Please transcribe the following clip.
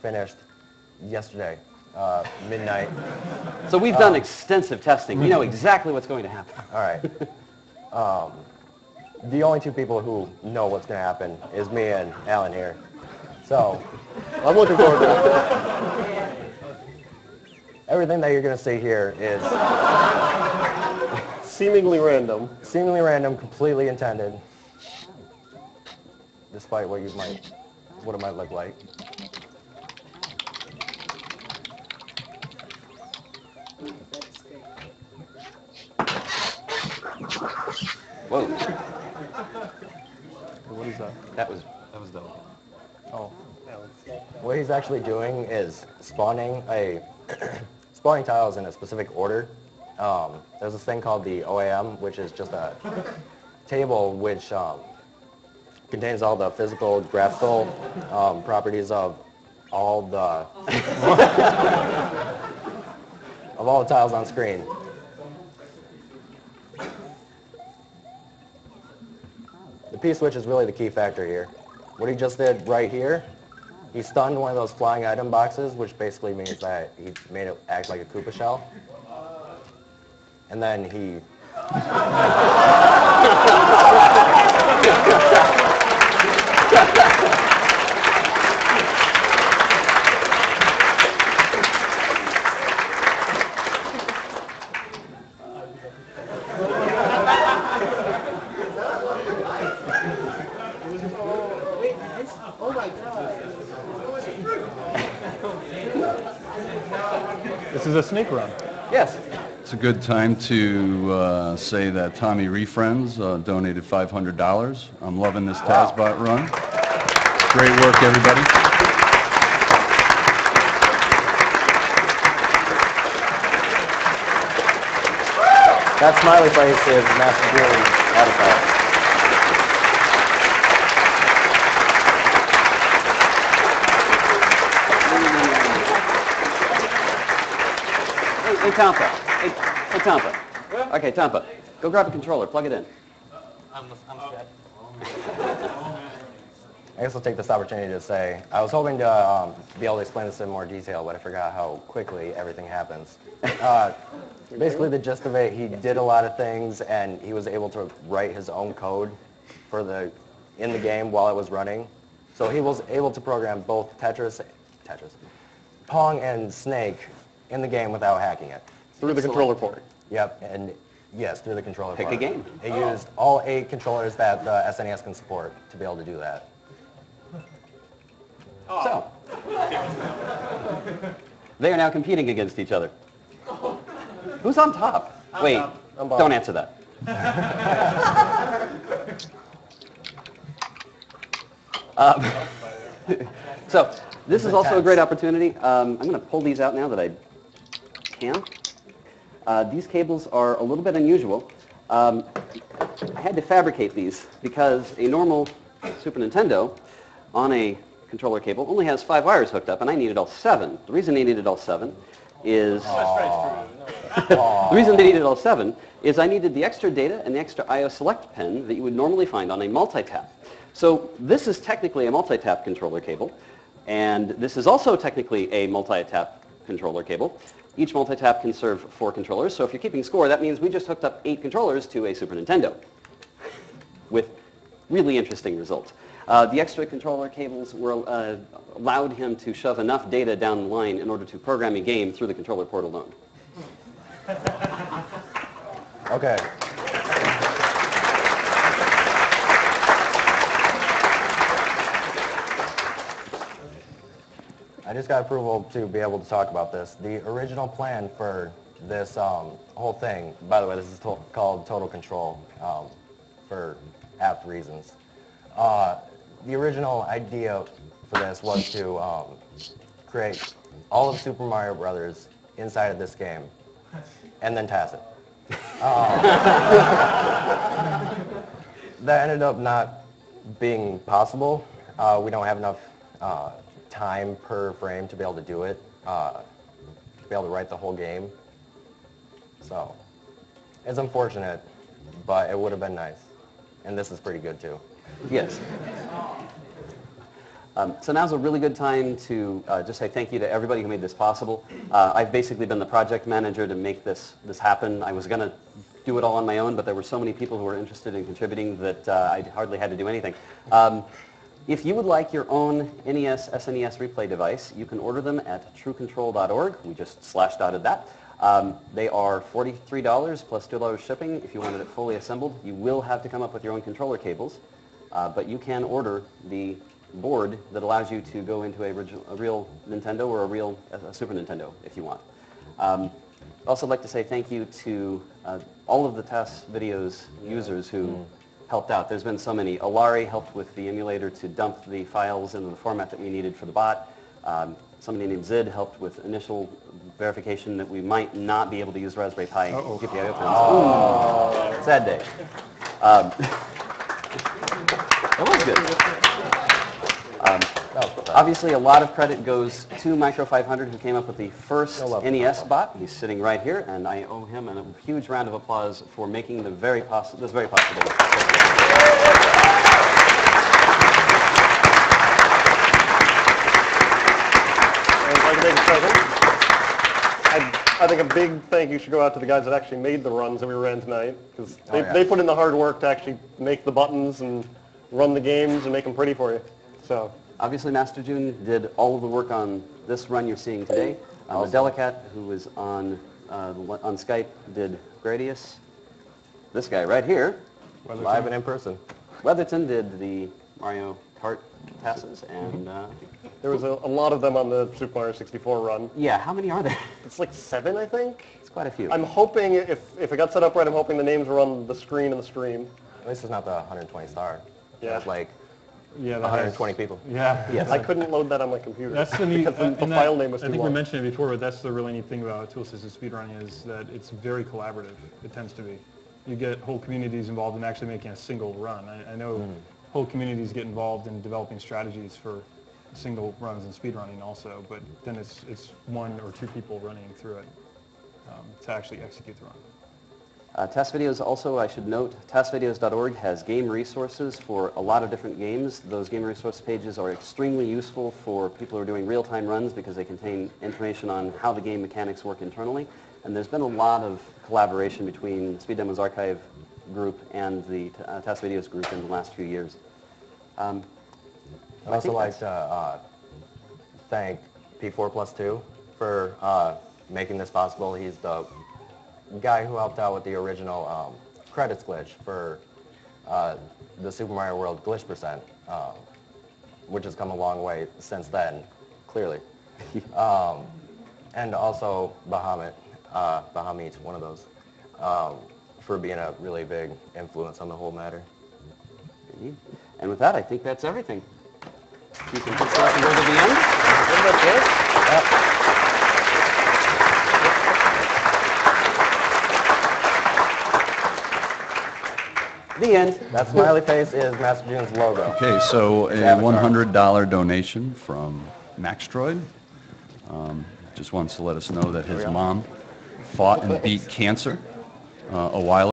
finished yesterday, midnight. So we've done extensive testing. We know exactly what's going to happen. All right. The only two people who know what's going to happen is me and Alan here. So I'm looking forward to it. Everything that you're going to see here is seemingly random. Seemingly random, completely intended, despite what it might look like. Whoa. What is that? That was dope. Oh. What he's actually doing is spawning tiles in a specific order. There's this thing called the OAM, which is just a table which contains all the physical, graphical properties of all the tiles on screen. The P-switch is really the key factor here. What he just did right here, he stunned one of those flying item boxes, which basically means that he made it act like a Koopa shell. And then he... Oh my God. This is a snake run. Yes. It's a good time to say that Tommy Refriends donated $500. I'm loving this TASBot run. Great work, everybody. That smiley face is Master Green's artifact. Hey, Tampa. Hey, Tampa. Okay, Tampa. Go grab a controller. Plug it in. I'm scared. I guess I'll take this opportunity to say, I was hoping to be able to explain this in more detail, but I forgot how quickly everything happens. Basically, the gist of it, he did a lot of things, and he was able to write his own code in the game while it was running. So he was able to program both Pong and Snake in the game without hacking it. Through the controller port. Yep, and yes, through the controller Pick port. a game. It used all 8 controllers that the SNES can support to be able to do that. So, they are now competing against each other. Who's on top? Wait, don't answer that. So, this is also a great opportunity. I'm going to pull these out now that I can. These cables are a little bit unusual. I had to fabricate these because a normal Super Nintendo on a controller cable only has 5 wires hooked up, and I needed all 7. The reason I needed all 7 is the reason I needed all 7 is I needed the extra data and the extra IO select pin that you would normally find on a multi-tap. So this is technically a multi-tap controller cable, and this is also technically a multi-tap controller cable. Each multi-tap can serve 4 controllers, so if you're keeping score, that means we just hooked up 8 controllers to a Super Nintendo with really interesting results. The extra controller cables allowed him to shove enough data down the line in order to program a game through the controller port alone. Okay. I just got approval to be able to talk about this. The original plan for this whole thing, by the way, this is called Total Control for apt reasons. The original idea for this was to create all of Super Mario Brothers inside of this game and then TAS it. That ended up not being possible. We don't have enough time per frame to be able to do it, to be able to write the whole game. So it's unfortunate, but it would have been nice. And this is pretty good too. Yes. So now's a really good time to just say thank you to everybody who made this possible. I've basically been the project manager to make this happen. I was going to do it all on my own, but there were so many people who were interested in contributing that I hardly had to do anything. If you would like your own NES, SNES replay device, you can order them at truecontrol.org. We just /dotted that. They are $43 plus $2 shipping if you wanted it fully assembled. You will have to come up with your own controller cables, but you can order the board that allows you to go into a real Nintendo or a Super Nintendo if you want. I'd also like to say thank you to all of the TAS videos users who helped out. There's been so many. Alari helped with the emulator to dump the files into the format that we needed for the bot. Somebody named Zid helped with initial verification that we might not be able to use Raspberry Pi GPIO pins. Ooh, sad day. That was good. Obviously, a lot of credit goes to Micro 500, who came up with the first NES bot. He's sitting right here, and I owe him a huge round of applause for making this very possible. I think a big thank you should go out to the guys that actually made the runs that we ran tonight, because they put in the hard work to actually make the buttons and run the games and make them pretty for you. So obviously, Master June did all of the work on this run you're seeing today. Delicat, who was on Skype, did Gradius. This guy right here, Live and in person. Weatherton, did the Mario Kart TASs, and there was a lot of them on the Super Mario 64 run. yeah, how many are there? It's like 7, I think. It's quite a few. I'm hoping, if it got set up right, I'm hoping the names were on the screen in the stream. At least it's not the 120 star. Yeah. It's like Yeah, 120 people. Yeah. Yes. I couldn't load that on my computer. That's the neat, because the and file name was I too think we long. mentioned it before, but that's the really neat thing about tool-assisted speedrunning is that it's very collaborative. It tends to be. You get whole communities involved in actually making a single run. I know whole communities get involved in developing strategies for single runs and speedrunning also, but then it's 1 or 2 people running through it to actually execute the run. TAS Videos also, I should note, tasvideos.org has game resources for a lot of different games. Those game resource pages are extremely useful for people who are doing real-time runs because they contain information on how the game mechanics work internally. And there's been a lot of collaboration between Speed Demo's archive group and the TAS Videos group in the last few years. I'd also like to thank P4+2 for making this possible. He's the guy who helped out with the original credits glitch for the Super Mario World glitch %, which has come a long way since then, clearly. And also Bahamut, one of those, for being a really big influence on the whole matter. And with that, I think that's everything. You can just go to the end. That's it? The end. That smiley face is Master June's logo. Okay, so a $100 donation from Maxtroid. Just wants to let us know that his mom fought and beat cancer a while ago.